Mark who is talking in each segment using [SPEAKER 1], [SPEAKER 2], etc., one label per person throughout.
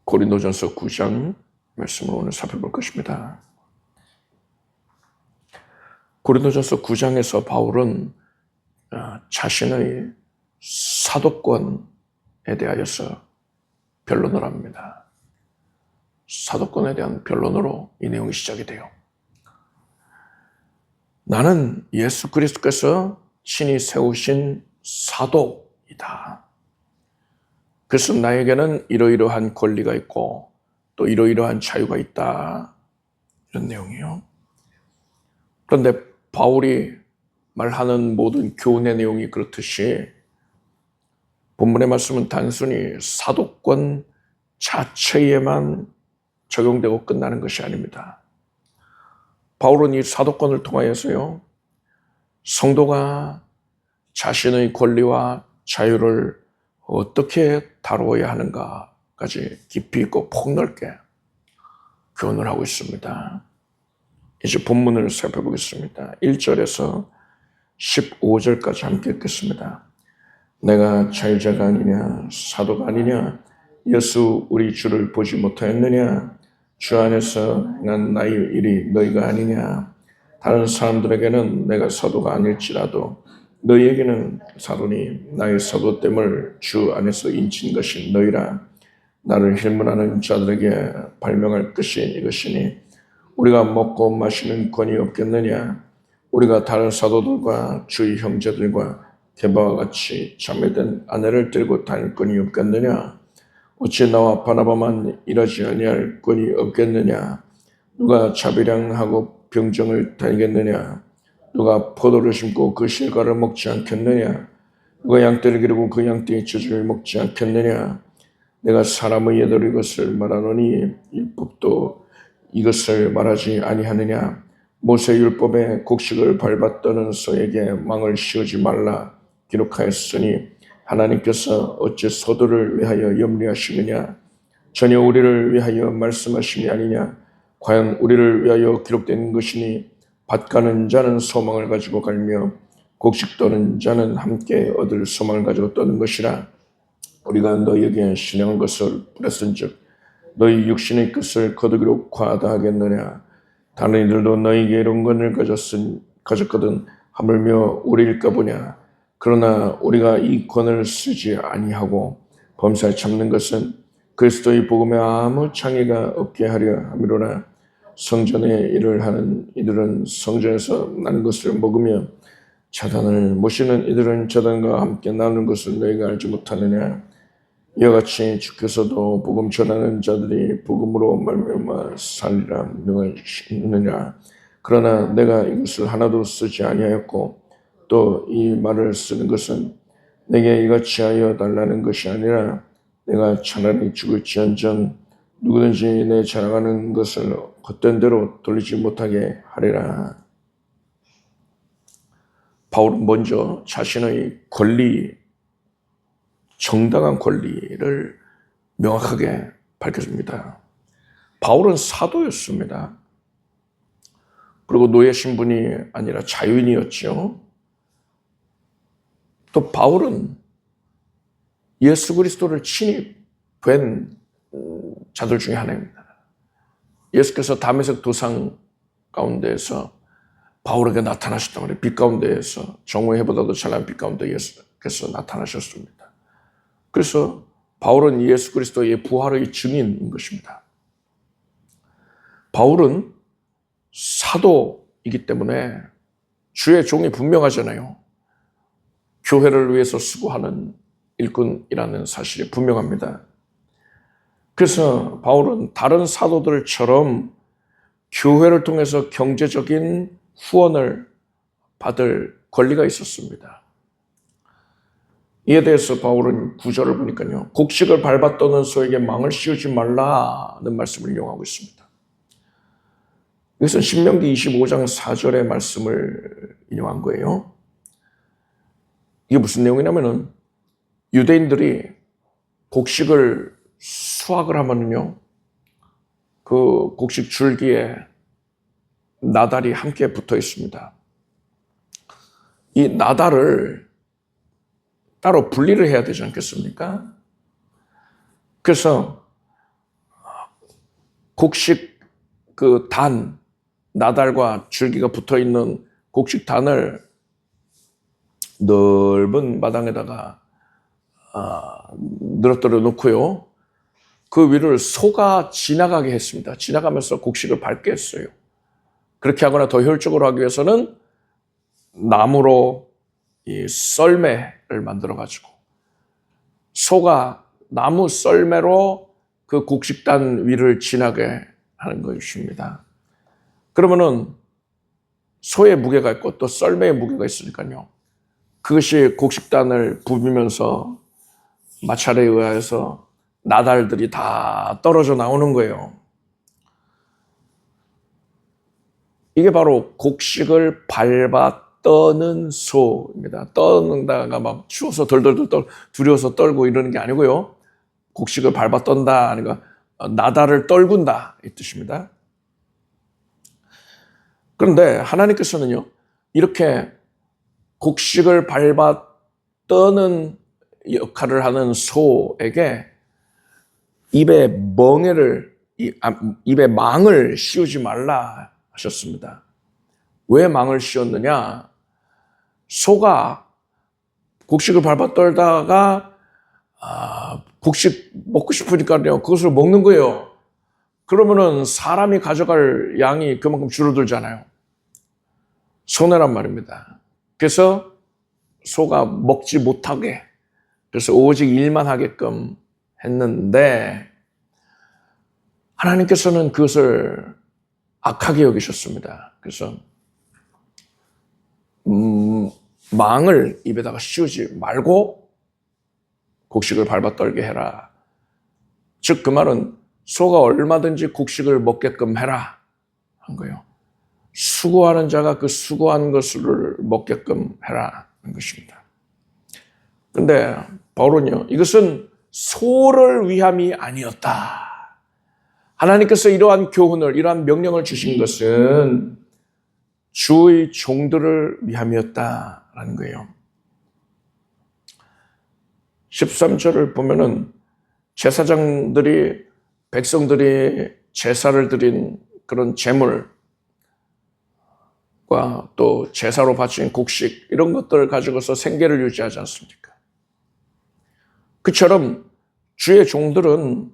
[SPEAKER 1] 고린도전서 9장 말씀을 오늘 살펴볼 것입니다. 고린도전서 9장에서 바울은 자신의 사도권에 대하여서 변론을 합니다. 사도권에 대한 변론으로 이 내용이 시작이 돼요. 나는 예수 그리스도께서 친히 세우신 사도이다. 그래서 나에게는 이러이러한 권리가 있고 또 이러이러한 자유가 있다. 이런 내용이에요. 그런데 바울이 말하는 모든 교훈의 내용이 그렇듯이 본문의 말씀은 단순히 사도권 자체에만 적용되고 끝나는 것이 아닙니다. 바울은 이 사도권을 통하여서요, 성도가 자신의 권리와 자유를 어떻게 다루어야 하는가까지 깊이 있고 폭넓게 교훈을 하고 있습니다. 이제 본문을 살펴보겠습니다. 1절에서 15절까지 함께 읽겠습니다. 내가 자유자가 아니냐, 사도가 아니냐, 예수 우리 주를 보지 못하였느냐, 주 안에서 행한 나의 일이 너희가 아니냐, 다른 사람들에게는 내가 사도가 아닐지라도 너희에게는 사도니 나의 사도됨을 주 안에서 인친 것이 너희라. 나를 힐문하는 자들에게 발명할 것이 이것이니 우리가 먹고 마시는 권이 없겠느냐. 우리가 다른 사도들과 주의 형제들과 게바와 같이 자매된 아내를 들고 다닐 권이 없겠느냐. 어찌 나와 바나바만 일하지 아니할 권이 없겠느냐. 누가 자비량하고 병정을 다니겠느냐. 누가 포도를 심고 그 실과를 먹지 않겠느냐. 누가 양떼를 기르고 그 양떼의 젖을 먹지 않겠느냐. 내가 사람의 예대로 이것을 말하노니 율법도 이것을 말하지 아니하느냐. 모세 율법에 곡식을 밟았다는 소에게 망을 씌우지 말라 기록하였으니 하나님께서 어찌 소도를 위하여 염려하시느냐. 전혀 우리를 위하여 말씀하심이 아니냐. 과연 우리를 위하여 기록된 것이니 밭 가는 자는 소망을 가지고 갈며 곡식 떠는 자는 함께 얻을 소망을 가지고 떠는 것이라. 우리가 너희에게 신령한 것을 뿌렸은즉 너희 육신의 것을 거두기로 과하다 하겠느냐. 다른 이들도 너희에게 이런 것을 가졌거든 하물며 우리일까 보냐. 그러나 우리가 이 권을 쓰지 아니하고 범사에 참는 것은 그리스도의 복음에 아무 창의가 없게 하려 함이로라. 성전의 일을 하는 이들은 성전에서 나는 것을 먹으며 자단을 모시는 이들은 자단과 함께 나누는 것을 너희가 알지 못하느냐. 이와 같이 주께서도 복음 전하는 자들이 복음으로 말미암아 살리라 명하시느냐. 그러나 내가 이것을 하나도 쓰지 아니하였고 또 이 말을 쓰는 것은 내게 이같이 하여 달라는 것이 아니라 내가 차라리 죽을지언정 누구든지 내 자랑하는 것을 헛된 대로 돌리지 못하게 하리라. 바울은 먼저 자신의 권리, 정당한 권리를 명확하게 밝혀줍니다. 바울은 사도였습니다. 그리고 노예 신분이 아니라 자유인이었죠. 또 바울은 예수 그리스도를 친히 뵌 자들 중에 하나입니다. 예수께서 다메섹 도상 가운데에서 바울에게 나타나셨단 말이에요. 빛 가운데에서 정오의 해보다도 찬란한 빛 가운데 예수께서 나타나셨습니다. 그래서 바울은 예수 그리스도의 부활의 증인인 것입니다. 바울은 사도이기 때문에 주의 종이 분명하잖아요. 교회를 위해서 수고하는 일꾼이라는 사실이 분명합니다. 그래서 바울은 다른 사도들처럼 교회를 통해서 경제적인 후원을 받을 권리가 있었습니다. 이에 대해서 바울은 9절을 보니까요. 곡식을 밟았더는 소에게 망을 씌우지 말라는 말씀을 이용하고 있습니다. 이것은 신명기 25장 4절의 말씀을 인용한 거예요. 이게 무슨 내용이냐면은 유대인들이 곡식을 수확을 하면요, 그 곡식 줄기에 나달이 함께 붙어 있습니다. 이 나달을 따로 분리를 해야 되지 않겠습니까? 그래서 곡식 그 단, 나달과 줄기가 붙어 있는 곡식 단을 넓은 마당에다가 늘어뜨려 놓고요. 그 위를 소가 지나가게 했습니다. 지나가면서 곡식을 밟게 했어요. 그렇게 하거나 더 효율적으로 하기 위해서는 나무로 이 썰매를 만들어 가지고 소가 나무 썰매로 그 곡식단 위를 지나게 하는 것입니다. 그러면은 소의 무게가 있고 또 썰매의 무게가 있으니까요. 그것이 곡식단을 부비면서 마찰에 의하여서 나달들이 다 떨어져 나오는 거예요. 이게 바로 곡식을 밟아 떠는 소입니다. 떠는다가 막 추워서 덜덜덜 두려워서 떨고 이러는 게 아니고요. 곡식을 밟아 떤다, 그러니까 나달을 떨군다 이 뜻입니다. 그런데 하나님께서는요, 이렇게 곡식을 밟아 떠는 역할을 하는 소에게 입에 망을 씌우지 말라 하셨습니다. 왜 망을 씌웠느냐? 소가 곡식을 밟아 떨다가 곡식 먹고 싶으니까요, 그것을 먹는 거예요. 그러면은 사람이 가져갈 양이 그만큼 줄어들잖아요. 손해란 말입니다. 그래서 소가 먹지 못하게, 그래서 오직 일만 하게끔 했는데 하나님께서는 그것을 악하게 여기셨습니다. 그래서 망을 입에다가 씌우지 말고 곡식을 밟아 떨게 해라. 즉 그 말은 소가 얼마든지 곡식을 먹게끔 해라 한 거예요. 수고하는 자가 그 수고한 것을 먹게끔 해라 한 것입니다. 그런데 바울은요, 이것은 소를 위함이 아니었다. 하나님께서 이러한 교훈을, 이러한 명령을 주신 것은 주의 종들을 위함이었다라는 거예요. 13절을 보면은 제사장들이, 백성들이 제사를 드린 그런 제물과 또 제사로 바친 곡식 이런 것들을 가지고서 생계를 유지하지 않습니까? 그처럼 주의 종들은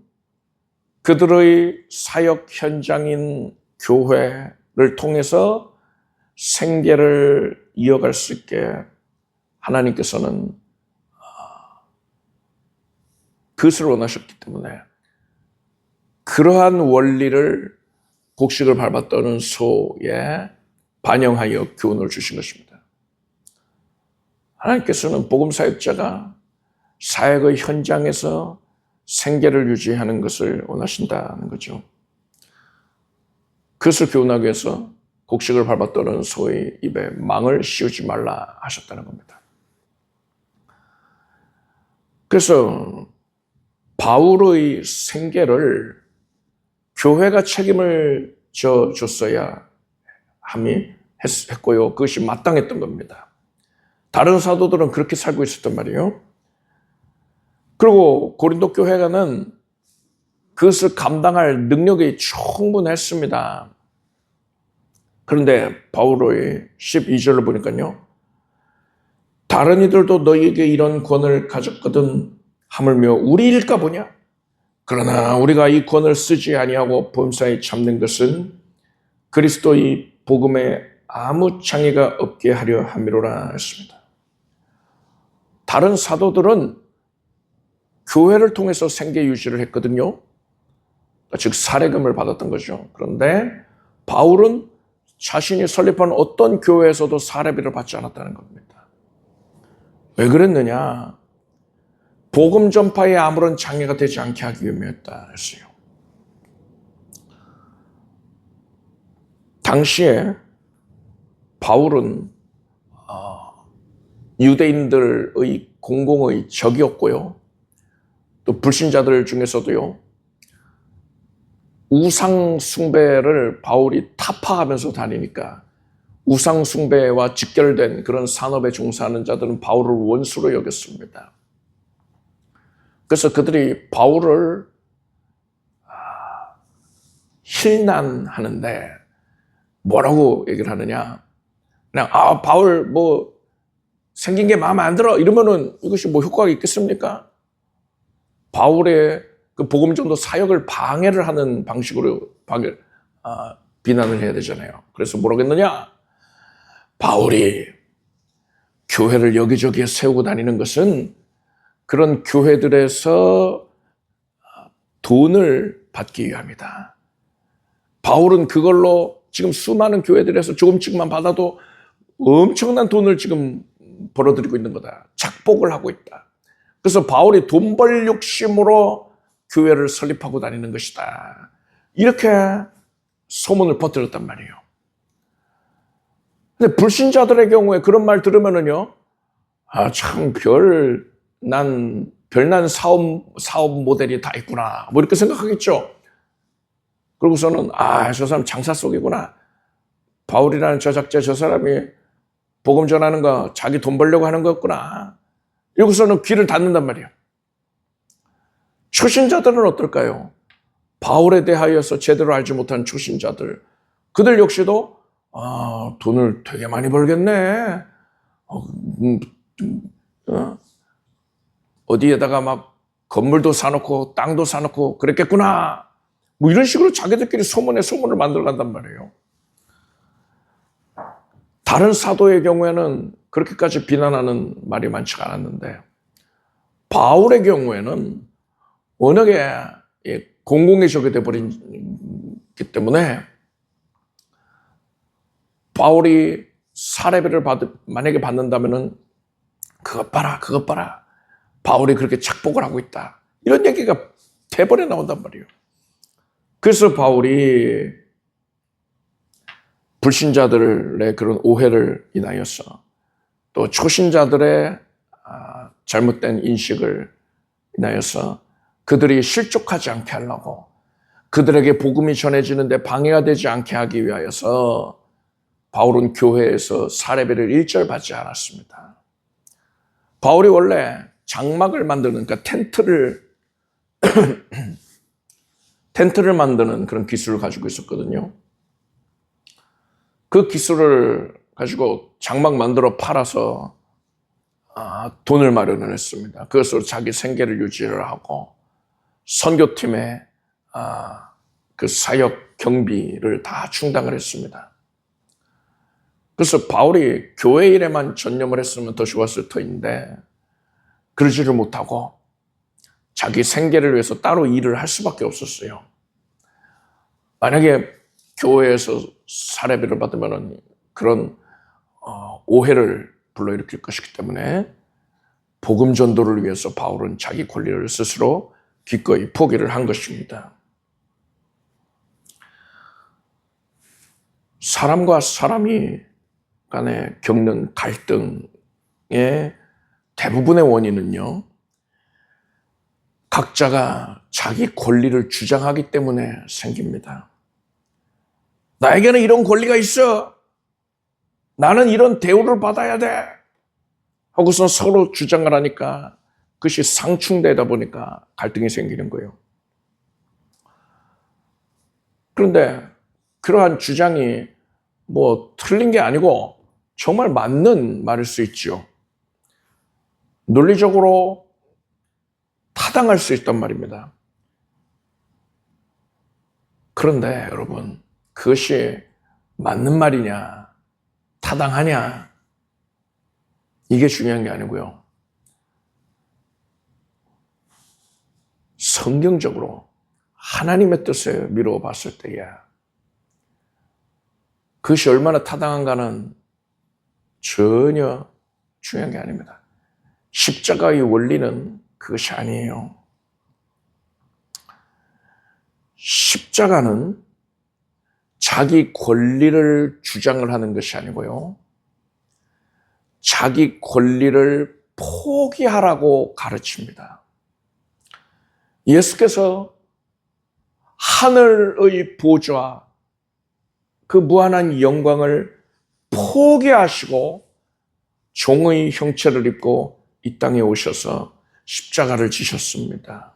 [SPEAKER 1] 그들의 사역 현장인 교회를 통해서 생계를 이어갈 수 있게 하나님께서는 그것을 원하셨기 때문에 그러한 원리를 곡식을 밟아 떠는 소에 반영하여 교훈을 주신 것입니다. 하나님께서는 복음 사역자가 사역의 현장에서 생계를 유지하는 것을 원하신다는 거죠. 그것을 교훈하기 위해서 곡식을 밟아 떠는 소의 입에 망을 씌우지 말라 하셨다는 겁니다. 그래서 바울의 생계를 교회가 책임을 져줬어야 함이 했고요. 그것이 마땅했던 겁니다. 다른 사도들은 그렇게 살고 있었단 말이에요. 그리고 고린도 교회가는 그것을 감당할 능력이 충분했습니다. 그런데 바울의 12절을 보니까요, 다른 이들도 너희에게 이런 권을 가졌거든 하물며 우리 일까 보냐? 그러나 우리가 이 권을 쓰지 아니하고 범사에 참는 것은 그리스도의 복음에 아무 창의가 없게 하려 함이로라 했습니다. 다른 사도들은 교회를 통해서 생계 유지를 했거든요. 즉 사례금을 받았던 거죠. 그런데 바울은 자신이 설립한 어떤 교회에서도 사례비를 받지 않았다는 겁니다. 왜 그랬느냐? 복음 전파에 아무런 장애가 되지 않게 하기 위함이었다 했어요. 당시에 바울은 유대인들의 공공의 적이었고요. 또 불신자들 중에서도요, 우상 숭배를 바울이 타파하면서 다니니까 우상 숭배와 직결된 그런 산업에 종사하는 자들은 바울을 원수로 여겼습니다. 그래서 그들이 바울을 필난하는데 뭐라고 얘기를 하느냐? 그냥 바울 뭐 생긴 게 마음에 안 들어 이러면은 이것이 뭐 효과가 있겠습니까? 바울의 그 복음 전도 사역을 방해를 하는 방식으로 비난을 해야 되잖아요. 그래서 뭐라고 했느냐? 바울이 교회를 여기저기에 세우고 다니는 것은 그런 교회들에서 돈을 받기 위함이다. 바울은 그걸로 지금 수많은 교회들에서 조금씩만 받아도 엄청난 돈을 지금 벌어들이고 있는 거다. 착복을 하고 있다. 그래서 바울이 돈 벌 욕심으로 교회를 설립하고 다니는 것이다. 이렇게 소문을 퍼뜨렸단 말이에요. 근데 불신자들의 경우에 그런 말 들으면은요, 참 별난 사업 모델이 다 있구나. 뭐 이렇게 생각하겠죠. 그러고서는 저 사람 장사 속이구나. 바울이라는 저작자 저 사람이 복음 전하는 거 자기 돈 벌려고 하는 거였구나. 이러고서는 귀를 닫는단 말이에요. 초신자들은 어떨까요? 바울에 대하여서 제대로 알지 못한 초신자들. 그들 역시도 돈을 되게 많이 벌겠네. 어디에다가 막 건물도 사놓고 땅도 사놓고 그랬겠구나. 뭐 이런 식으로 자기들끼리 소문을 만들어 간단 말이에요. 다른 사도의 경우에는 그렇게까지 비난하는 말이 많지가 않았는데 바울의 경우에는 워낙에 공공의적이 되어버렸기 때문에 바울이 사례비를 만약에 받는다면은 그것 봐라. 바울이 그렇게 착복을 하고 있다. 이런 얘기가 대번에 나온단 말이에요. 그래서 바울이 불신자들의 그런 오해를 인하여서 또 초신자들의 잘못된 인식을 인하여서 그들이 실족하지 않게 하려고 그들에게 복음이 전해지는데 방해가 되지 않게 하기 위하여서 바울은 교회에서 사례비를 일절 받지 않았습니다. 바울이 원래 장막을 만드는, 그러니까 텐트를 만드는 그런 기술을 가지고 있었거든요. 그 기술을 가지고 장막 만들어 팔아서 돈을 마련을 했습니다. 그것으로 자기 생계를 유지를 하고 선교팀의 그 사역 경비를 다 충당을 했습니다. 그래서 바울이 교회 일에만 전념을 했으면 더 좋았을 터인데 그러지를 못하고 자기 생계를 위해서 따로 일을 할 수밖에 없었어요. 만약에 교회에서 사례비를 받으면 그런 오해를 불러일으킬 것이기 때문에 복음 전도를 위해서 바울은 자기 권리를 스스로 기꺼이 포기를 한 것입니다. 사람과 사람이 간에 겪는 갈등의 대부분의 원인은요, 각자가 자기 권리를 주장하기 때문에 생깁니다. 나에게는 이런 권리가 있어. 나는 이런 대우를 받아야 돼. 하고서 서로 주장을 하니까 그것이 상충되다 보니까 갈등이 생기는 거예요. 그런데 그러한 주장이 뭐 틀린 게 아니고 정말 맞는 말일 수 있죠. 논리적으로 타당할 수 있단 말입니다. 그런데 여러분, 그것이 맞는 말이냐, 타당하냐, 이게 중요한 게 아니고요. 성경적으로 하나님의 뜻에 미루어 봤을 때에 그것이 얼마나 타당한가는 전혀 중요한 게 아닙니다. 십자가의 원리는 그것이 아니에요. 십자가는 자기 권리를 주장을 하는 것이 아니고요. 자기 권리를 포기하라고 가르칩니다. 예수께서 하늘의 보좌, 그 무한한 영광을 포기하시고 종의 형체를 입고 이 땅에 오셔서 십자가를 지셨습니다.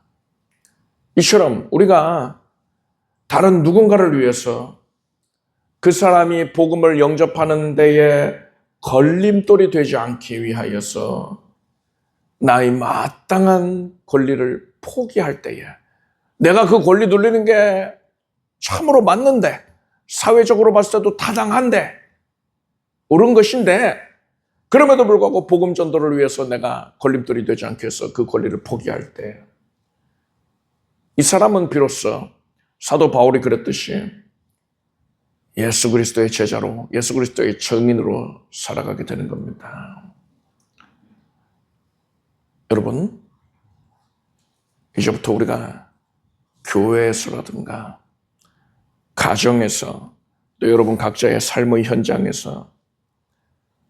[SPEAKER 1] 이처럼 우리가 다른 누군가를 위해서 그 사람이 복음을 영접하는 데에 걸림돌이 되지 않기 위하여서 나의 마땅한 권리를 포기할 때에 내가 그 권리 누리는 게 참으로 맞는데 사회적으로 봤을 때도 타당한데 옳은 것인데 그럼에도 불구하고 복음 전도를 위해서 내가 걸림돌이 되지 않기 위해서 그 권리를 포기할 때 이 사람은 비로소 사도 바울이 그랬듯이 예수 그리스도의 제자로 예수 그리스도의 증인으로 살아가게 되는 겁니다. 여러분, 이제부터 우리가 교회에서라든가 가정에서 또 여러분 각자의 삶의 현장에서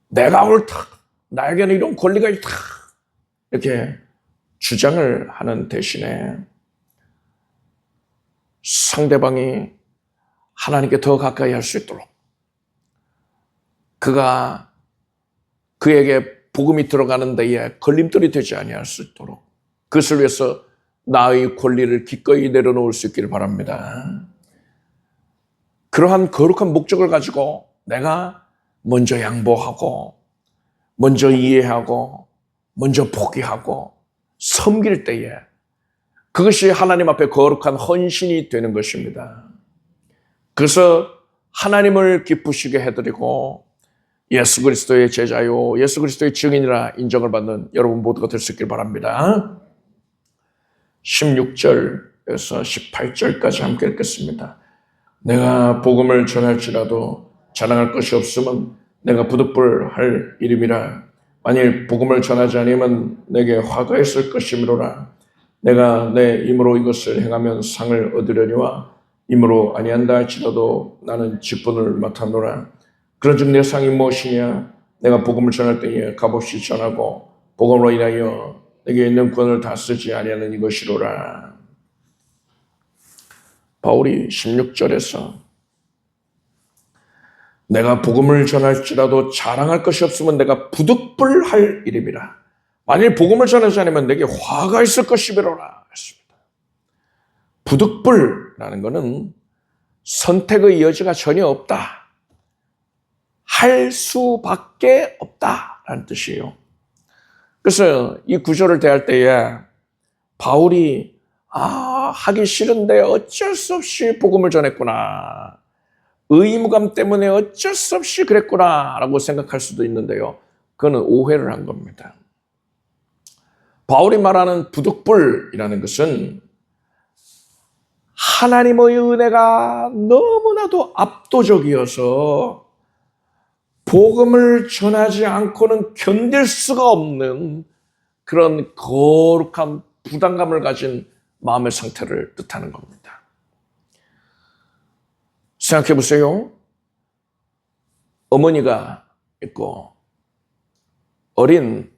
[SPEAKER 1] 내가 옳다, 나에게는 이런 권리가 있다 이렇게 주장을 하는 대신에 상대방이 하나님께 더 가까이 할 수 있도록 그가 그에게 복음이 들어가는 데에 걸림돌이 되지 아니할 수 있도록 그것을 위해서 나의 권리를 기꺼이 내려놓을 수 있기를 바랍니다. 그러한 거룩한 목적을 가지고 내가 먼저 양보하고 먼저 이해하고 먼저 포기하고 섬길 때에 그것이 하나님 앞에 거룩한 헌신이 되는 것입니다. 그래서 하나님을 기쁘시게 해드리고 예수 그리스도의 제자요 예수 그리스도의 증인이라 인정을 받는 여러분 모두가 될 수 있길 바랍니다. 16절에서 18절까지 함께 읽겠습니다. 내가 복음을 전할지라도 자랑할 것이 없으면 내가 부득불할 일임이라. 만일 복음을 전하지 아니면 내게 화가 있을 것이므로라. 내가 내 힘으로 이것을 행하면 상을 얻으려니와 힘으로 아니한다 할지라도 나는 직분을 맡았노라. 그런즉 내 상이 무엇이냐? 내가 복음을 전할 때에 값없이 전하고 복음으로 인하여 내게 있는 권을 다 쓰지 아니하는 이것이로라. 바울이 16절에서 내가 복음을 전할지라도 자랑할 것이 없으면 내가 부득불할 일임이라. 만일 복음을 전하지 않으면 내게 화가 있을 것이므로라 했습니다. 부득불이라는 것은 선택의 여지가 전혀 없다. 할 수밖에 없다라는 뜻이에요. 그래서 이 구절을 대할 때에 바울이 하기 싫은데 어쩔 수 없이 복음을 전했구나. 의무감 때문에 어쩔 수 없이 그랬구나 라고 생각할 수도 있는데요. 그거는 오해를 한 겁니다. 바울이 말하는 부득불이라는 것은 하나님의 은혜가 너무나도 압도적이어서 복음을 전하지 않고는 견딜 수가 없는 그런 거룩한 부담감을 가진 마음의 상태를 뜻하는 겁니다. 생각해 보세요. 어머니가 있고 어린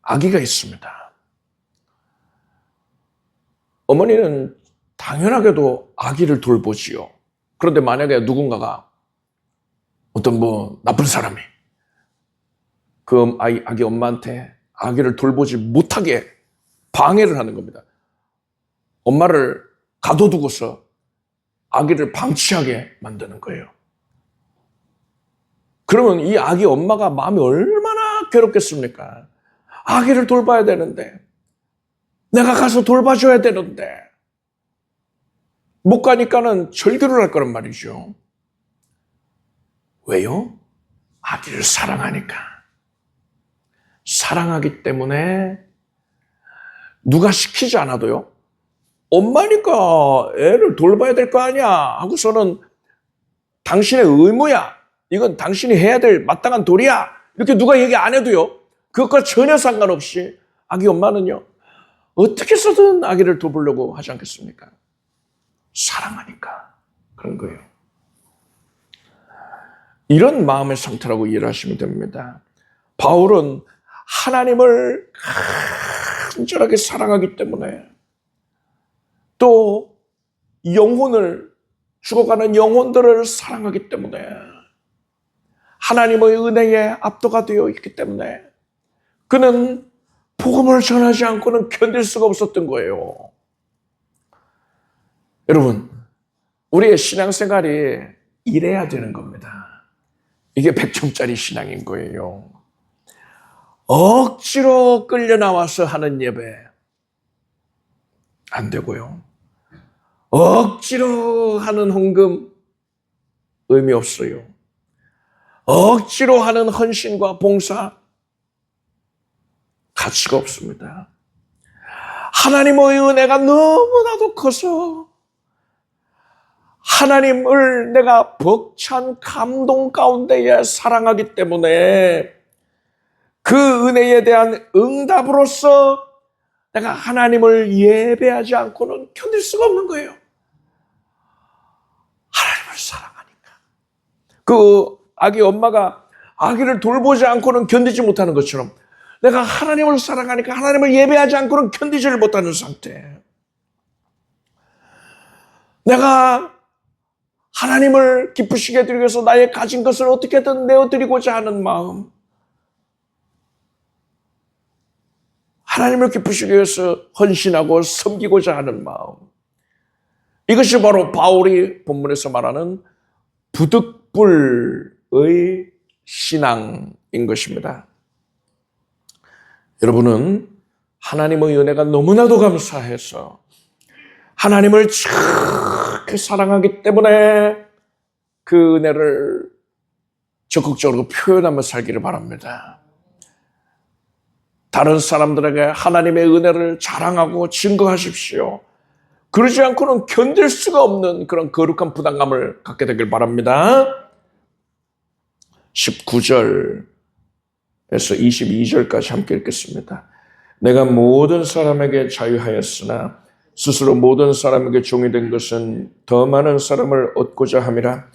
[SPEAKER 1] 아기가 있습니다. 어머니는 당연하게도 아기를 돌보지요. 그런데 만약에 누군가가 어떤 나쁜 사람이 그 아기 엄마한테 아기를 돌보지 못하게 방해를 하는 겁니다. 엄마를 가둬두고서 아기를 방치하게 만드는 거예요. 그러면 이 아기 엄마가 마음이 얼마나 괴롭겠습니까? 아기를 돌봐야 되는데, 내가 가서 돌봐줘야 되는데, 못 가니까는 절규를 할 거란 말이죠. 왜요? 아기를 사랑하니까. 사랑하기 때문에 누가 시키지 않아도요. 엄마니까 애를 돌봐야 될 거 아니야 하고서는 당신의 의무야. 이건 당신이 해야 될 마땅한 도리야. 이렇게 누가 얘기 안 해도요. 그것과 전혀 상관없이 아기 엄마는요. 어떻게 해서든 아기를 돌보려고 하지 않겠습니까? 사랑하니까 그런 거예요. 이런 마음의 상태라고 이해를 하시면 됩니다. 바울은 하나님을 간절하게 사랑하기 때문에 또 영혼을 죽어가는 영혼들을 사랑하기 때문에 하나님의 은혜에 압도가 되어 있기 때문에 그는 복음을 전하지 않고는 견딜 수가 없었던 거예요. 여러분, 우리의 신앙생활이 이래야 되는 겁니다. 이게 100점짜리 신앙인 거예요. 억지로 끌려 나와서 하는 예배 안 되고요. 억지로 하는 헌금 의미 없어요. 억지로 하는 헌신과 봉사 가치가 없습니다. 하나님의 은혜가 너무나도 커서 하나님을 내가 벅찬 감동 가운데에 사랑하기 때문에 그 은혜에 대한 응답으로서 내가 하나님을 예배하지 않고는 견딜 수가 없는 거예요. 하나님을 사랑하니까. 그 아기 엄마가 아기를 돌보지 않고는 견디지 못하는 것처럼 내가 하나님을 사랑하니까 하나님을 예배하지 않고는 견디지를 못하는 상태. 내가 하나님을 기쁘시게 해드리기 위해서 나의 가진 것을 어떻게든 내어드리고자 하는 마음. 하나님을 기쁘시기 위해서 헌신하고 섬기고자 하는 마음. 이것이 바로 바울이 본문에서 말하는 부득불의 신앙인 것입니다. 여러분은 하나님의 은혜가 너무나도 감사해서 하나님을 그렇게 사랑하기 때문에 그 은혜를 적극적으로 표현하며 살기를 바랍니다. 다른 사람들에게 하나님의 은혜를 자랑하고 증거하십시오. 그러지 않고는 견딜 수가 없는 그런 거룩한 부담감을 갖게 되길 바랍니다. 19절에서 22절까지 함께 읽겠습니다. 내가 모든 사람에게 자유하였으나 스스로 모든 사람에게 종이 된 것은 더 많은 사람을 얻고자 함이라.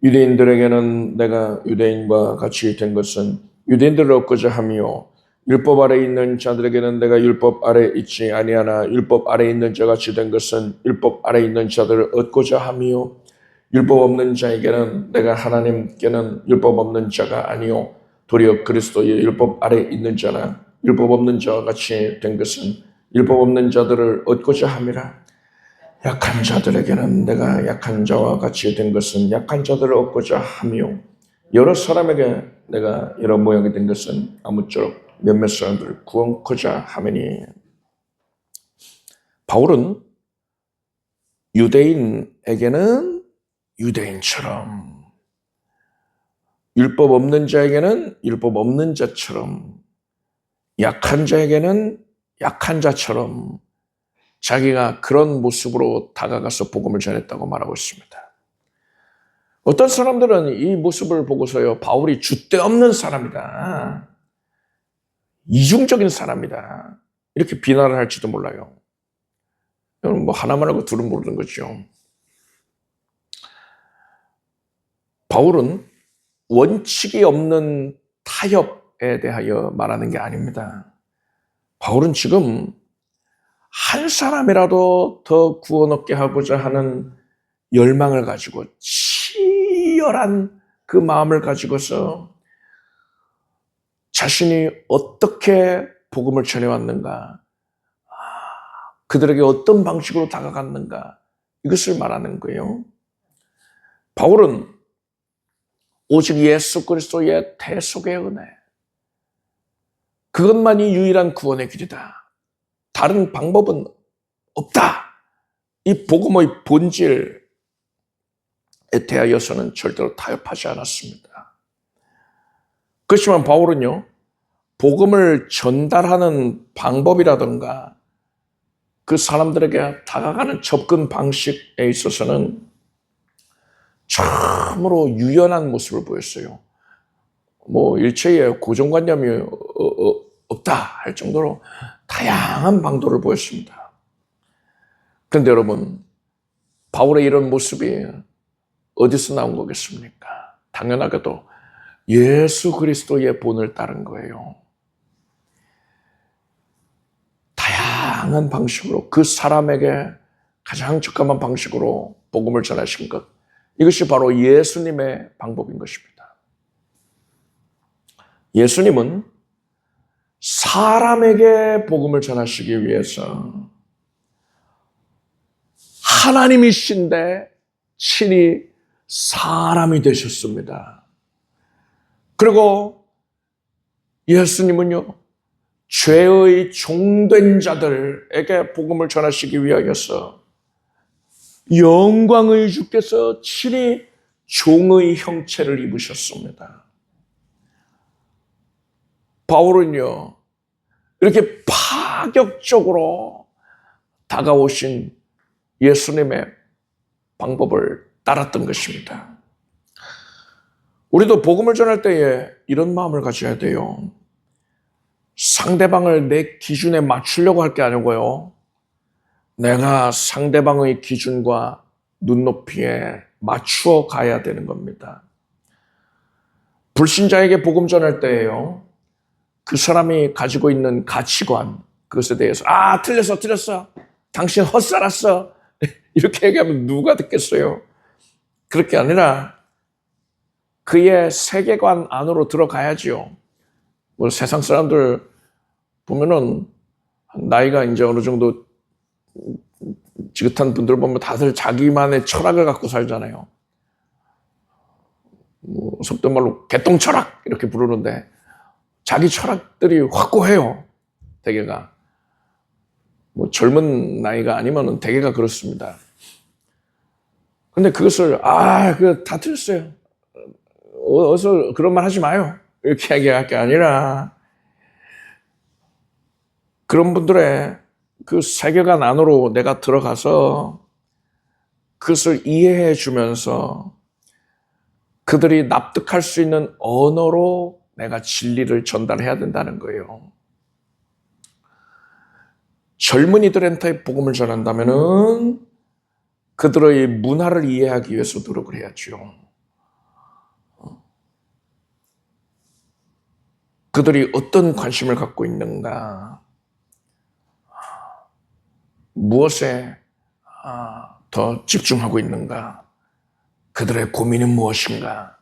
[SPEAKER 1] 유대인들에게는 내가 유대인과 같이 된 것은 유대인들을 얻고자 함이요 율법 아래 있는 자들에게는 내가 율법 아래 있지 아니하나 율법 아래 있는 자같이 된 것은 율법 아래 있는 자들을 얻고자 함이요 율법 없는 자에게는 내가 하나님께는 율법 없는 자가 아니요 도리어 그리스도의 율법 아래 있는 자나 율법 없는 자와 같이 된 것은 율법 없는 자들을 얻고자 함이라. 약한 자들에게는 내가 약한 자와 같이 된 것은 약한 자들을 얻고자 함이요 여러 사람에게 내가 여러 모양이 된 것은 아무쪼록 몇몇 사람들을 구원코자 하매니. 바울은 유대인에게는 유대인처럼 율법 없는 자에게는 율법 없는 자처럼 약한 자에게는 약한 자처럼 자기가 그런 모습으로 다가가서 복음을 전했다고 말하고 있습니다. 어떤 사람들은 이 모습을 보고서요, 바울이 줏대 없는 사람이다, 이중적인 사람이다, 이렇게 비난을 할지도 몰라요. 이건 뭐 하나만 하고 둘은 모르는 거죠. 바울은 원칙이 없는 타협에 대하여 말하는 게 아닙니다. 바울은 지금 한 사람이라도 더 구원 얻게 하고자 하는 열망을 가지고 치열한 그 마음을 가지고서 자신이 어떻게 복음을 전해왔는가, 그들에게 어떤 방식으로 다가갔는가, 이것을 말하는 거예요. 바울은 오직 예수 그리스도의 대속의 은혜, 그것만이 유일한 구원의 길이다, 다른 방법은 없다, 이 복음의 본질에 대하여서는 절대로 타협하지 않았습니다. 그렇지만 바울은요, 복음을 전달하는 방법이라든가 그 사람들에게 다가가는 접근 방식에 있어서는 참으로 유연한 모습을 보였어요. 뭐 일체의 고정관념이 없다 할 정도로 다양한 방도를 보였습니다. 그런데 여러분, 바울의 이런 모습이 어디서 나온 거겠습니까? 당연하게도 예수 그리스도의 본을 따른 거예요. 다양한 방식으로 그 사람에게 가장 적합한 방식으로 복음을 전하신 것, 이것이 바로 예수님의 방법인 것입니다. 예수님은 사람에게 복음을 전하시기 위해서 하나님이신데 친히 사람이 되셨습니다. 그리고 예수님은요, 죄의 종된 자들에게 복음을 전하시기 위하여서 영광의 주께서 친히 종의 형체를 입으셨습니다. 바울은요, 이렇게 파격적으로 다가오신 예수님의 방법을 따랐던 것입니다. 우리도 복음을 전할 때에 이런 마음을 가져야 돼요. 상대방을 내 기준에 맞추려고 할 게 아니고요, 내가 상대방의 기준과 눈높이에 맞추어 가야 되는 겁니다. 불신자에게 복음 전할 때에요, 그 사람이 가지고 있는 가치관, 그것에 대해서 틀렸어. 당신 헛살았어. 이렇게 얘기하면 누가 듣겠어요? 그렇게 아니라 그의 세계관 안으로 들어가야지요. 뭐 세상 사람들 보면은 나이가 이제 어느 정도 지긋한 분들 보면 다들 자기만의 철학을 갖고 살잖아요. 뭐 속된 말로 개똥철학 이렇게 부르는데 자기 철학들이 확고해요. 대개가. 뭐 젊은 나이가 아니면은 대개가 그렇습니다. 근데 그것을 그거 다 틀렸어요. 어서 그런 말 하지 마요. 이렇게 얘기할 게 아니라 그런 분들의 그 세계관 안으로 내가 들어가서 그것을 이해해 주면서 그들이 납득할 수 있는 언어로 내가 진리를 전달해야 된다는 거예요. 젊은이들한테 복음을 전한다면은 그들의 문화를 이해하기 위해서 노력을 해야죠. 그들이 어떤 관심을 갖고 있는가, 무엇에 더 집중하고 있는가, 그들의 고민은 무엇인가,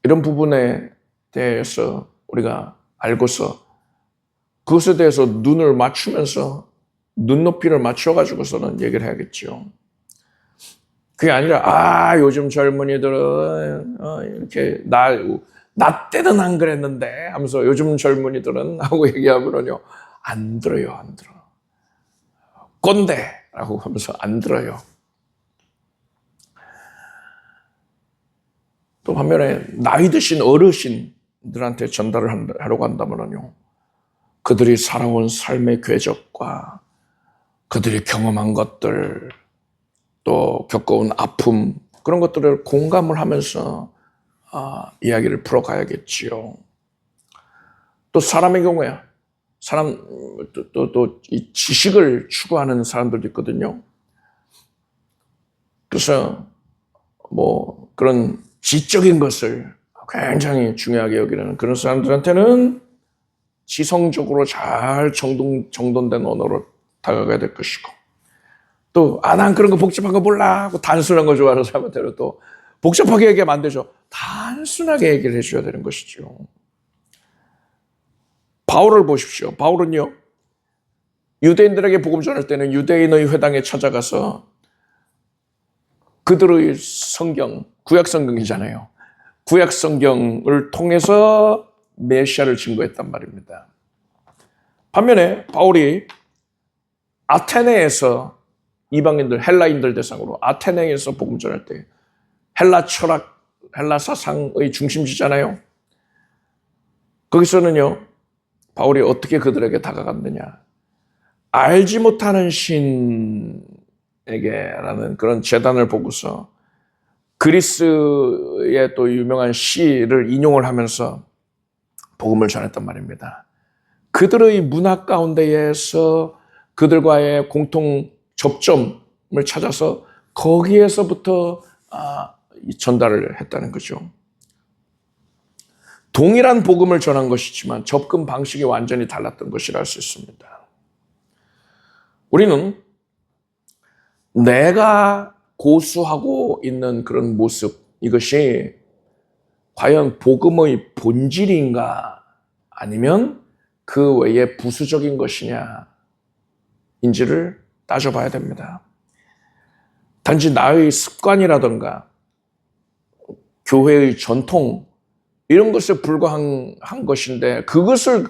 [SPEAKER 1] 이런 부분에 대해서 우리가 알고서 그것에 대해서 눈을 맞추면서 눈높이를 맞춰가지고서는 얘기를 해야겠죠. 그게 아니라 요즘 젊은이들은 이렇게 나 때는 안 그랬는데 하면서 요즘 젊은이들은 하고 얘기하면요, 안 들어요. 꼰대라고 하면서 안 들어요. 또 반면에 나이 드신 어르신들한테 전달을 하려고 한다면요, 그들이 살아온 삶의 궤적과 그들이 경험한 것들, 또 겪어온 아픔, 그런 것들을 공감을 하면서 이야기를 풀어가야겠지요. 또 사람의 경우에 이 지식을 추구하는 사람들도 있거든요. 그래서 뭐 그런 지적인 것을 굉장히 중요하게 여기는 그런 사람들한테는 지성적으로 잘 정돈된 언어로 다가가야 될 것이고, 또 난 그런 거 복잡한 거 몰라 하고 단순한 거 좋아하는 사람한테는 또 복잡하게 얘기하면 안 되죠. 단순하게 얘기를 해줘야 되는 것이죠. 바울을 보십시오. 바울은요, 유대인들에게 복음 전할 때는 유대인의 회당에 찾아가서 그들의 성경, 구약 성경이잖아요. 구약 성경을 통해서 메시아를 증거했단 말입니다. 반면에 바울이 아테네에서 이방인들, 헬라인들 대상으로 아테네에서 복음 전할 때 헬라 철학, 헬라 사상의 중심지잖아요. 거기서는요, 바울이 어떻게 그들에게 다가갔느냐. 알지 못하는 신에게라는 그런 제단을 보고서 그리스의 또 유명한 시를 인용을 하면서 복음을 전했단 말입니다. 그들의 문화 가운데에서 그들과의 공통 접점을 찾아서 거기에서부터 전달을 했다는 거죠. 동일한 복음을 전한 것이지만 접근 방식이 완전히 달랐던 것이라 할 수 있습니다. 우리는 내가 고수하고 있는 그런 모습, 이것이 과연 복음의 본질인가 아니면 그 외에 부수적인 것이냐 인지를 따져봐야 됩니다. 단지 나의 습관이라든가 교회의 전통 이런 것에 불과한 것인데 그것을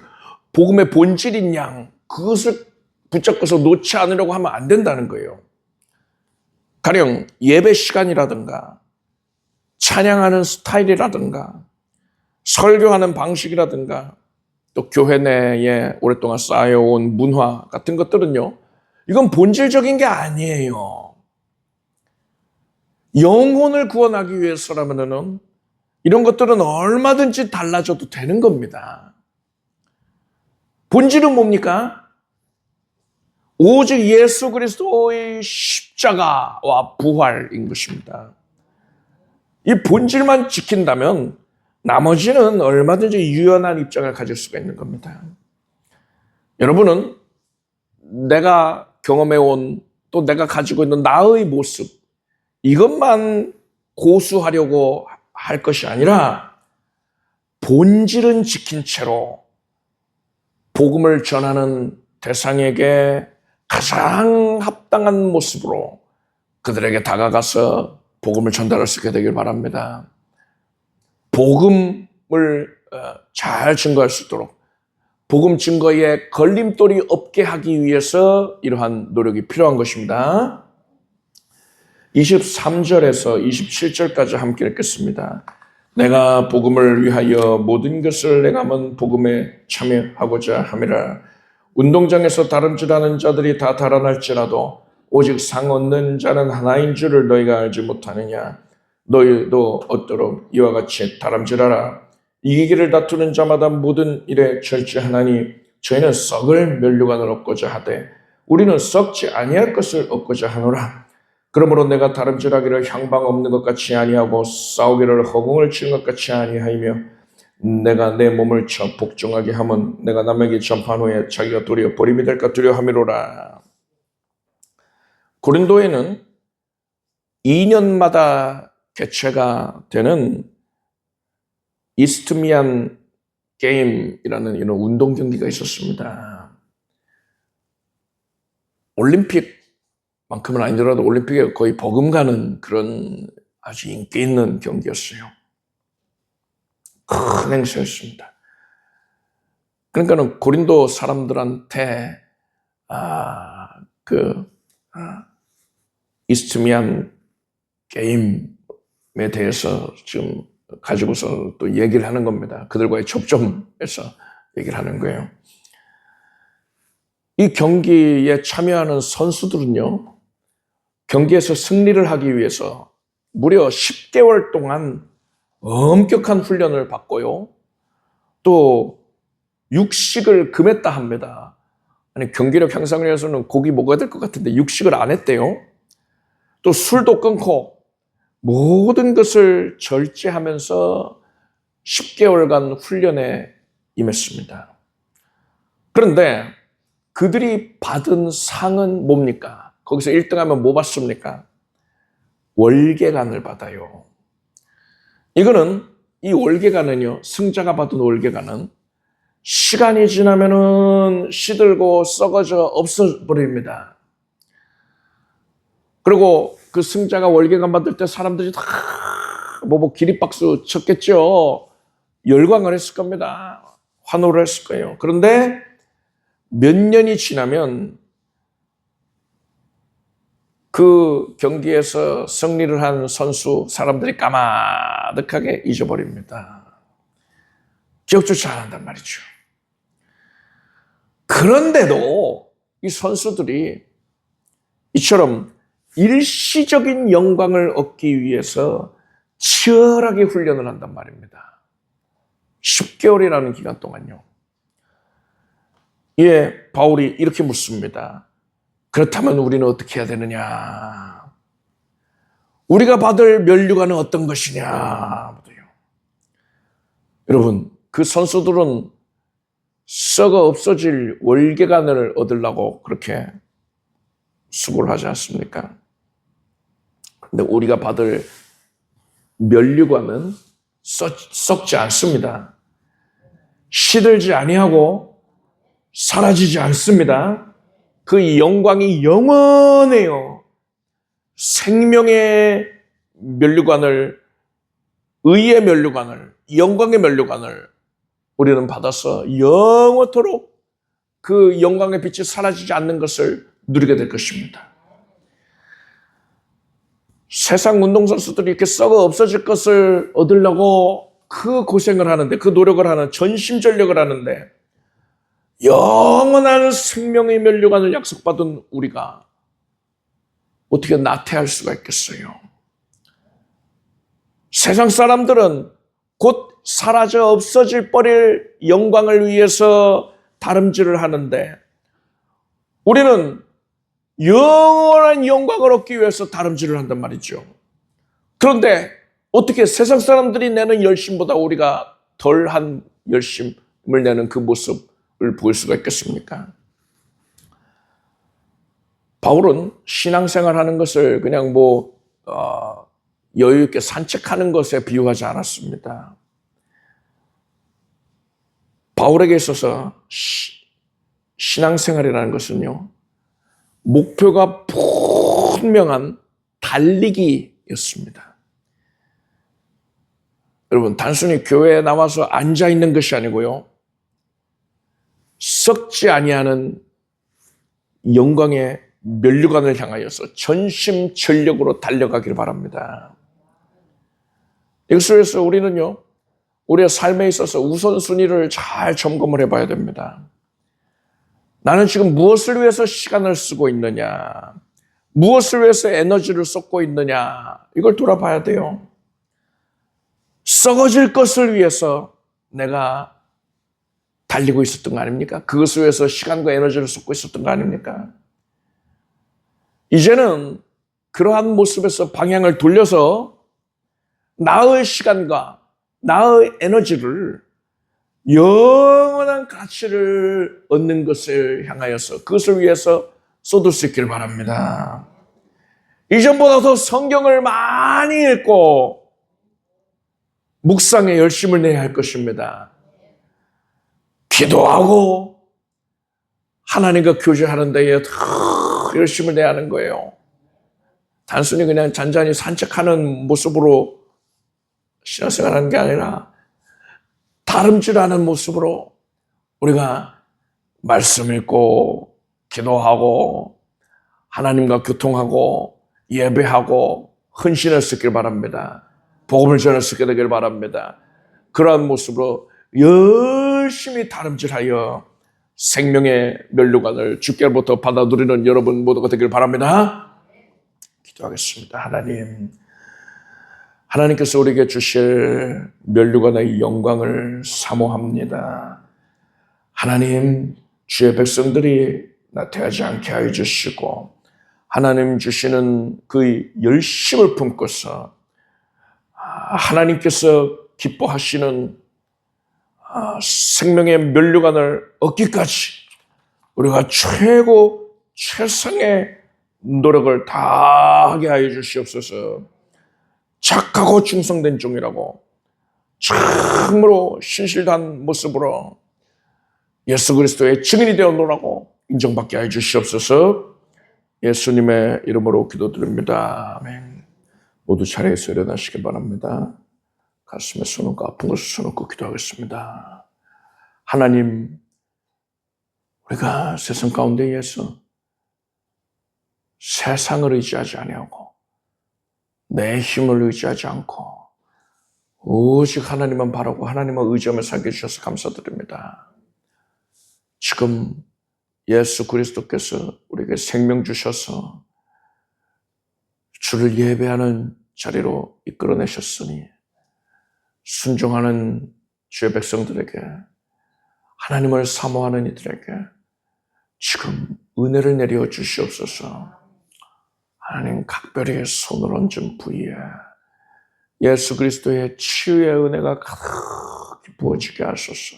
[SPEAKER 1] 복음의 본질인 양 그것을 붙잡고서 놓지 않으려고 하면 안 된다는 거예요. 가령 예배 시간이라든가 찬양하는 스타일이라든가 설교하는 방식이라든가 또 교회 내에 오랫동안 쌓여온 문화 같은 것들은요, 이건 본질적인 게 아니에요. 영혼을 구원하기 위해서라면은 이런 것들은 얼마든지 달라져도 되는 겁니다. 본질은 뭡니까? 오직 예수 그리스도의 십자가와 부활인 것입니다. 이 본질만 지킨다면 나머지는 얼마든지 유연한 입장을 가질 수가 있는 겁니다. 여러분은 내가 경험해온 또 내가 가지고 있는 나의 모습 이것만 고수하려고 할 것이 아니라 본질은 지킨 채로 복음을 전하는 대상에게 가장 합당한 모습으로 그들에게 다가가서 복음을 전달할 수 있게 되길 바랍니다. 복음을 잘 증거할 수 있도록 복음 증거에 걸림돌이 없게 하기 위해서 이러한 노력이 필요한 것입니다. 23절에서 27절까지 함께 읽겠습니다. 내가 복음을 위하여 모든 것을 내가면 복음에 참여하고자 함이라. 운동장에서 다름질하는 자들이 다 달아날지라도 오직 상 얻는 자는 하나인 줄을 너희가 알지 못하느냐. 너희도 얻도록 이와 같이 다름질하라. 이기기를 다투는 자마다 모든 일에 절제하나니 저희는 썩을 면류관을 얻고자 하되 우리는 썩지 아니할 것을 얻고자 하노라. 그러므로 내가 다름질하기를 향방 없는 것 같이 아니하고 싸우기를 허공을 치는 것 같이 아니하며 내가 내 몸을 쳐 복종하게 하면 내가 남에게 전파한 후에 자기가 도리어 버림이 될까 두려워함이로라. 고린도에는 2년마다 개최가 되는 이스트미안 게임이라는 이런 운동 경기가 있었습니다. 올림픽만큼은 아니더라도 올림픽에 거의 버금가는 그런 아주 인기 있는 경기였어요. 큰 행사였습니다. 그러니까는 고린도 사람들한테 이스트미안 게임에 대해서 좀 가지고서 또 얘기를 하는 겁니다. 그들과의 접점에서 얘기를 하는 거예요. 이 경기에 참여하는 선수들은요, 경기에서 승리를 하기 위해서 무려 10개월 동안 엄격한 훈련을 받고요. 또 육식을 금했다 합니다. 아니 경기력 향상을 위해서는 고기 먹어야 될 것 같은데 육식을 안 했대요. 또 술도 끊고 모든 것을 절제하면서 10개월간 훈련에 임했습니다. 그런데 그들이 받은 상은 뭡니까? 거기서 1등하면 뭐 받습니까? 월계관을 받아요. 이거는 이 월계관은요, 승자가 받은 월계관은 시간이 지나면은 시들고 썩어져 없어버립니다. 그리고 그 승자가 월계관 받을 때 사람들이 다 기립박수 쳤겠죠. 열광을 했을 겁니다. 환호를 했을 거예요. 그런데 몇 년이 지나면 그 경기에서 승리를 한 선수 사람들이 까마득하게 잊어버립니다. 기억조차 안 한단 말이죠. 그런데도 이 선수들이 이처럼 일시적인 영광을 얻기 위해서 치열하게 훈련을 한단 말입니다. 10개월이라는 기간 동안요. 예, 바울이 이렇게 묻습니다. 그렇다면 우리는 어떻게 해야 되느냐? 우리가 받을 면류관은 어떤 것이냐? 여러분, 그 선수들은 썩어 없어질 월계관을 얻으려고 그렇게 수고를 하지 않습니까? 근데 우리가 받을 면류관은 썩지 않습니다. 시들지 아니하고 사라지지 않습니다. 그 영광이 영원해요. 생명의 면류관을, 의의 면류관을, 영광의 면류관을 우리는 받아서 영원토록 그 영광의 빛이 사라지지 않는 것을 누리게 될 것입니다. 세상 운동선수들이 이렇게 썩어 없어질 것을 얻으려고 그 고생을 하는데, 그 노력을 하는, 전심전력을 하는데, 영원한 생명의 면류관을 약속받은 우리가 어떻게 나태할 수가 있겠어요? 세상 사람들은 곧 사라져 없어질 뻔일 영광을 위해서 다름질을 하는데, 우리는 영원한 영광을 얻기 위해서 다름질을 한단 말이죠. 그런데 어떻게 세상 사람들이 내는 열심보다 우리가 덜한 열심을 내는 그 모습을 볼 수가 있겠습니까? 바울은 신앙생활하는 것을 그냥 여유 있게 산책하는 것에 비유하지 않았습니다. 바울에게 있어서 신앙생활이라는 것은요, 목표가 분명한 달리기였습니다. 여러분, 단순히 교회에 나와서 앉아 있는 것이 아니고요, 썩지 아니하는 영광의 면류관을 향하여서 전심전력으로 달려가기를 바랍니다. 이것을 위해서 우리는요, 우리의 삶에 있어서 우선순위를 잘 점검을 해봐야 됩니다. 나는 지금 무엇을 위해서 시간을 쓰고 있느냐, 무엇을 위해서 에너지를 쏟고 있느냐, 이걸 돌아봐야 돼요. 썩어질 것을 위해서 내가 달리고 있었던 거 아닙니까? 그것을 위해서 시간과 에너지를 쏟고 있었던 거 아닙니까? 이제는 그러한 모습에서 방향을 돌려서 나의 시간과 나의 에너지를 영원한 가치를 얻는 것을 향하여서, 그것을 위해서 쏟을 수 있기를 바랍니다. 이전보다 더 성경을 많이 읽고 묵상에 열심을 내야 할 것입니다. 기도하고 하나님과 교제하는 데에 더 열심을 내야 하는 거예요. 단순히 그냥 잔잔히 산책하는 모습으로 신앙생활하는 게 아니라 다름질하는 모습으로 우리가 말씀 읽고 기도하고 하나님과 교통하고 예배하고 헌신할 수 있길 바랍니다. 복음을 전할 수 있게 되길 바랍니다. 그러한 모습으로 열심히 다름질하여 생명의 면류관을 주께로부터 받아 누리는 여러분 모두가 되길 바랍니다. 기도하겠습니다. 하나님께서 우리에게 주실 면류관의 영광을 사모합니다. 하나님, 주의 백성들이 나태하지 않게 하여 주시고, 하나님 주시는 그 열심을 품고서 하나님께서 기뻐하시는 생명의 면류관을 얻기까지 우리가 최상의 노력을 다하게 하여 주시옵소서. 착하고 충성된 종이라고 참으로 신실한 모습으로 예수 그리스도의 증인이 되었노라고 인정받게 하여 주시옵소서. 예수님의 이름으로 기도드립니다. 아멘. 모두 자리에서 일어나시기 바랍니다. 가슴에 손 얹고 아픈 것을 손 얹고 기도하겠습니다. 하나님, 우리가 세상 가운데에서 세상을 의지하지 아니하고 내 힘을 의지하지 않고 오직 하나님만 바라고 하나님만 의지하며 살게 해주셔서 감사드립니다. 지금 예수 그리스도께서 우리에게 생명 주셔서 주를 예배하는 자리로 이끌어내셨으니 순종하는 주의 백성들에게, 하나님을 사모하는 이들에게 지금 은혜를 내려 주시옵소서. 하나님, 각별히 손을 얹은 부위에 예수 그리스도의 치유의 은혜가 가득히 부어지게 하소서.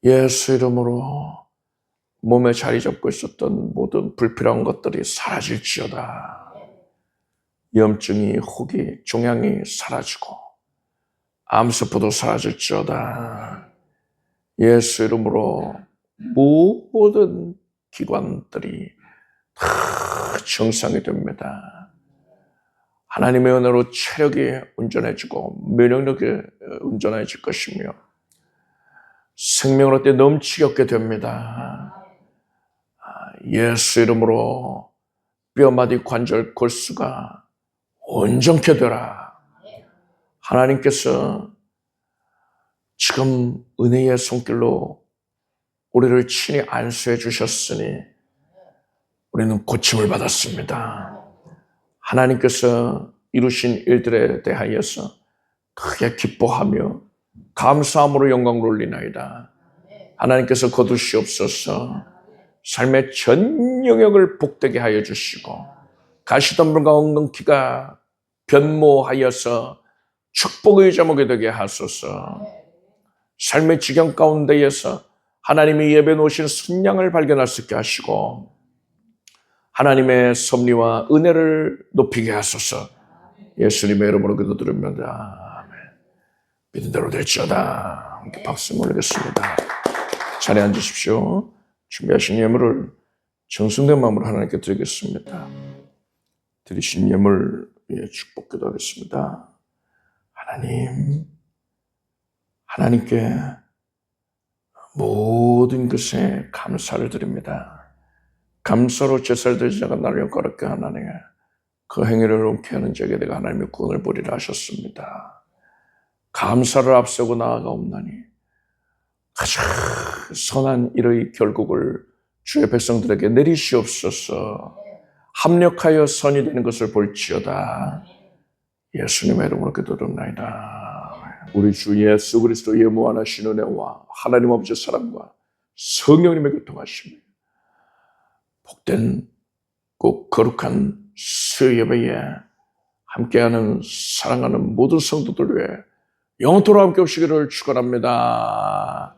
[SPEAKER 1] 예수 이름으로 몸에 자리 잡고 있었던 모든 불필요한 것들이 사라질지어다. 염증이, 혹이, 종양이 사라지고 암세포도 사라질지어다. 예수 이름으로 모든 기관들이 다 정상이 됩니다. 하나님의 은혜로 체력이 온전해지고 면역력이 온전해질 것이며 생명을 얻되 넘치게 얻게 됩니다. 예수 이름으로 뼈마디 관절 골수가 온전케 되라. 하나님께서 지금 은혜의 손길로 우리를 친히 안수해 주셨으니 우리는 고침을 받았습니다. 하나님께서 이루신 일들에 대하여서 크게 기뻐하며 감사함으로 영광을 올리나이다. 하나님께서 거두시옵소서. 삶의 전 영역을 복되게 하여 주시고 가시덤불과 엉겅퀴가 변모하여서 축복의 제목이 되게 하소서. 삶의 지경 가운데에서 하나님이 예배 놓으신 순양을 발견할 수 있게 하시고 하나님의 섭리와 은혜를 높이게 하소서. 예수님의 이름으로 기도드립니다. 아멘. 믿은 대로 될지어다. 함께 박수 올리겠습니다. 자리에 앉으십시오. 준비하신 예물을 정성된 마음으로 하나님께 드리겠습니다. 드리신 예물 위에 축복 기도하겠습니다. 하나님께 모든 것에 감사를 드립니다. 감사로 제사를 드리는 자가 나를 영광롭게 하나니 그 행위를 옳게 하는 자에게 내가 하나님의 구원을 보리라 하셨습니다. 감사를 앞세우고 나아가옵나니 가장 선한 일의 결국을 주의 백성들에게 내리시옵소서. 합력하여 선이 되는 것을 볼지어다. 예수님의 이름으로 기도드립니다. 우리 주 예수 그리스도의 무한하신 은혜와 하나님 아버지의 사랑과 성령님의 교통하심이 복된 꼭 거룩한 수요예배에 함께하는 사랑하는 모든 성도들 위해 영원토록 함께 오시기를 축원합니다.